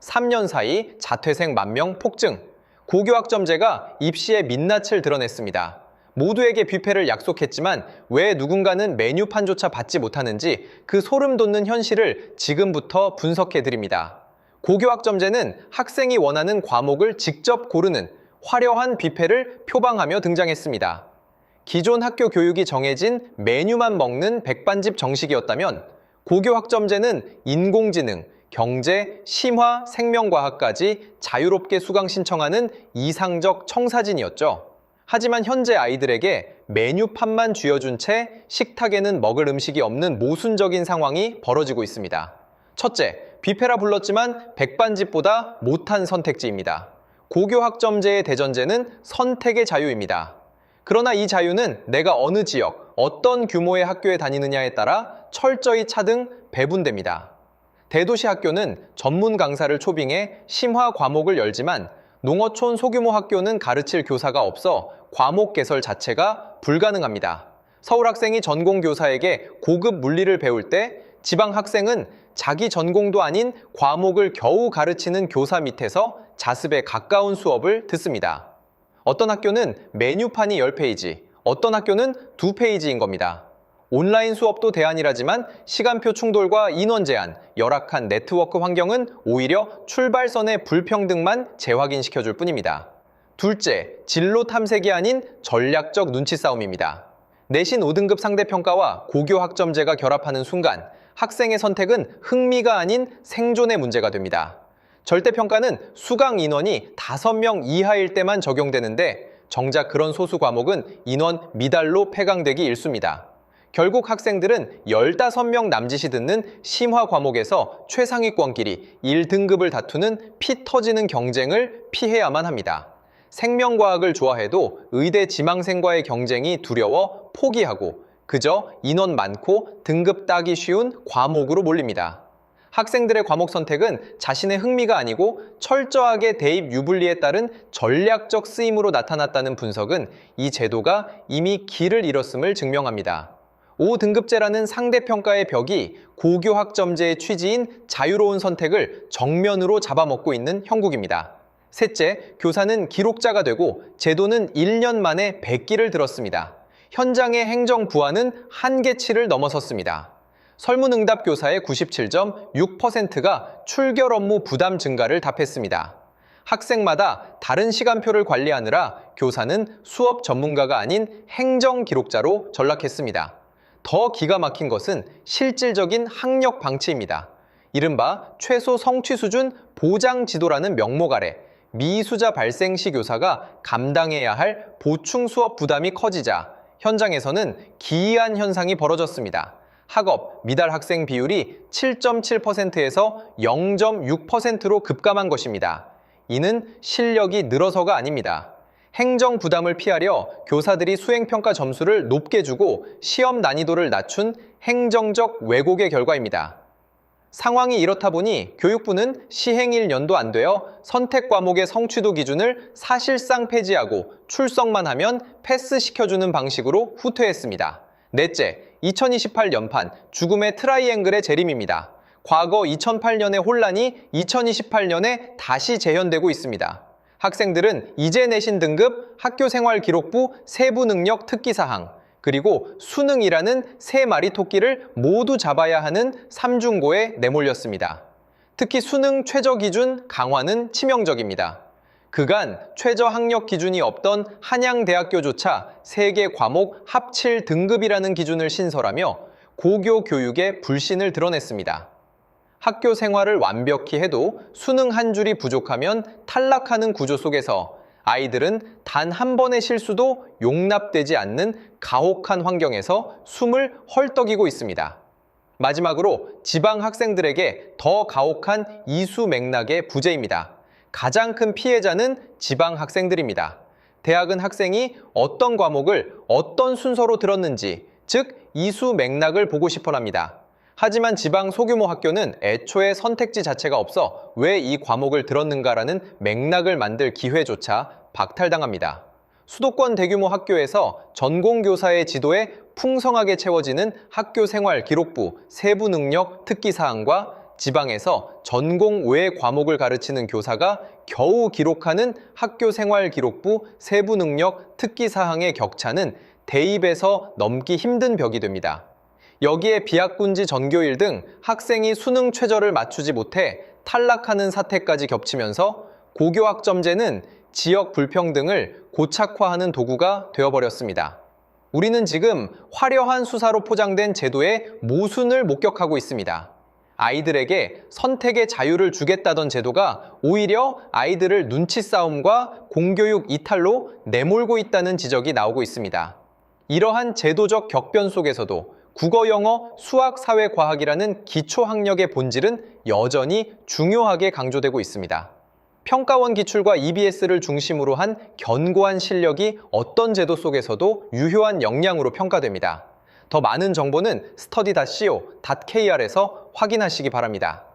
3년 사이 자퇴생 10,000명 폭증. 고교학점제가 입시의 민낯을 드러냈습니다. 모두에게 뷔페를 약속했지만 왜 누군가는 메뉴판조차 받지 못하는지 그 소름 돋는 현실을 지금부터 분석해드립니다. 고교학점제는 학생이 원하는 과목을 직접 고르는 화려한 뷔페를 표방하며 등장했습니다. 기존 학교 교육이 정해진 메뉴만 먹는 백반집 정식이었다면 고교학점제는 인공지능, 경제, 심화, 생명과학까지 자유롭게 수강 신청하는 이상적 청사진이었죠. 하지만 현재 아이들에게 메뉴판만 쥐어준 채 식탁에는 먹을 음식이 없는 모순적인 상황이 벌어지고 있습니다. 첫째, 뷔페라 불렀지만 백반집보다 못한 선택지입니다. 고교학점제의 대전제는 선택의 자유입니다. 그러나 이 자유는 내가 어느 지역, 어떤 규모의 학교에 다니느냐에 따라 철저히 차등 배분됩니다. 대도시 학교는 전문 강사를 초빙해 심화 과목을 열지만 농어촌 소규모 학교는 가르칠 교사가 없어 과목 개설 자체가 불가능합니다. 서울 학생이 전공 교사에게 고급 물리를 배울 때 지방 학생은 자기 전공도 아닌 과목을 겨우 가르치는 교사 밑에서 자습에 가까운 수업을 듣습니다. 어떤 학교는 메뉴판이 10페이지, 어떤 학교는 2페이지인 겁니다. 온라인 수업도 대안이라지만 시간표 충돌과 인원 제한, 열악한 네트워크 환경은 오히려 출발선의 불평등만 재확인시켜줄 뿐입니다. 둘째, 진로 탐색이 아닌 전략적 눈치 싸움입니다. 내신 5등급 상대평가와 고교학점제가 결합하는 순간 학생의 선택은 흥미가 아닌 생존의 문제가 됩니다. 절대평가는 수강 인원이 5명 이하일 때만 적용되는데 정작 그런 소수 과목은 인원 미달로 폐강되기 일쑤입니다. 결국 학생들은 15명 남짓이 듣는 심화 과목에서 최상위권끼리 1등급을 다투는 피 터지는 경쟁을 피해야만 합니다. 생명과학을 좋아해도 의대 지망생과의 경쟁이 두려워 포기하고 그저 인원 많고 등급 따기 쉬운 과목으로 몰립니다. 학생들의 과목 선택은 자신의 흥미가 아니고 철저하게 대입 유불리에 따른 전략적 쓰임으로 나타났다는 분석은 이 제도가 이미 길을 잃었음을 증명합니다. 5등급제라는 상대평가의 벽이 고교학점제의 취지인 자유로운 선택을 정면으로 잡아먹고 있는 형국입니다. 셋째, 교사는 기록자가 되고 제도는 1년 만에 100기를 들었습니다. 현장의 행정 부하는 한계치를 넘어섰습니다. 설문응답 교사의 97.6%가 출결 업무 부담 증가를 답했습니다. 학생마다 다른 시간표를 관리하느라 교사는 수업 전문가가 아닌 행정 기록자로 전락했습니다. 더 기가 막힌 것은 실질적인 학력 방치입니다. 이른바 최소 성취 수준 보장 지도라는 명목 아래 미수자 발생 시 교사가 감당해야 할 보충 수업 부담이 커지자 현장에서는 기이한 현상이 벌어졌습니다. 학업, 미달 학생 비율이 7.7%에서 0.6%로 급감한 것입니다. 이는 실력이 늘어서가 아닙니다. 행정 부담을 피하려 교사들이 수행평가 점수를 높게 주고 시험 난이도를 낮춘 행정적 왜곡의 결과입니다. 상황이 이렇다 보니 교육부는 시행일 년도 안 되어 선택 과목의 성취도 기준을 사실상 폐지하고 출석만 하면 패스시켜주는 방식으로 후퇴했습니다. 넷째, 2028 연판 죽음의 트라이앵글의 재림입니다. 과거 2008년의 혼란이 2028년에 다시 재현되고 있습니다. 학생들은 이제 내신 등급, 학교생활기록부 세부능력 특기사항, 그리고 수능이라는 세 마리 토끼를 모두 잡아야 하는 삼중고에 내몰렸습니다. 특히 수능 최저 기준 강화는 치명적입니다. 그간 최저 학력 기준이 없던 한양대학교조차 3개 과목 합칠 등급이라는 기준을 신설하며 고교 교육의 불신을 드러냈습니다. 학교 생활을 완벽히 해도 수능 한 줄이 부족하면 탈락하는 구조 속에서 아이들은 단 한 번의 실수도 용납되지 않는 가혹한 환경에서 숨을 헐떡이고 있습니다. 마지막으로 지방 학생들에게 더 가혹한 이수 맥락의 부재입니다. 가장 큰 피해자는 지방 학생들입니다. 대학은 학생이 어떤 과목을 어떤 순서로 들었는지, 즉 이수 맥락을 보고 싶어합니다. 하지만 지방 소규모 학교는 애초에 선택지 자체가 없어 왜 이 과목을 들었는가라는 맥락을 만들 기회조차 박탈당합니다. 수도권 대규모 학교에서 전공교사의 지도에 풍성하게 채워지는 학교생활 기록부 세부능력 특기사항과 지방에서 전공 외 과목을 가르치는 교사가 겨우 기록하는 학교생활기록부 세부능력 특기사항의 격차는 대입에서 넘기 힘든 벽이 됩니다. 여기에 비학군지 전교일 등 학생이 수능 최저를 맞추지 못해 탈락하는 사태까지 겹치면서 고교학점제는 지역 불평등을 고착화하는 도구가 되어버렸습니다. 우리는 지금 화려한 수사로 포장된 제도의 모순을 목격하고 있습니다. 아이들에게 선택의 자유를 주겠다던 제도가 오히려 아이들을 눈치 싸움과 공교육 이탈로 내몰고 있다는 지적이 나오고 있습니다. 이러한 제도적 격변 속에서도 국어, 영어, 수학, 사회, 과학이라는 기초학력의 본질은 여전히 중요하게 강조되고 있습니다. 평가원 기출과 EBS를 중심으로 한 견고한 실력이 어떤 제도 속에서도 유효한 역량으로 평가됩니다. 더 많은 정보는 study.co.kr에서 확인하시기 바랍니다.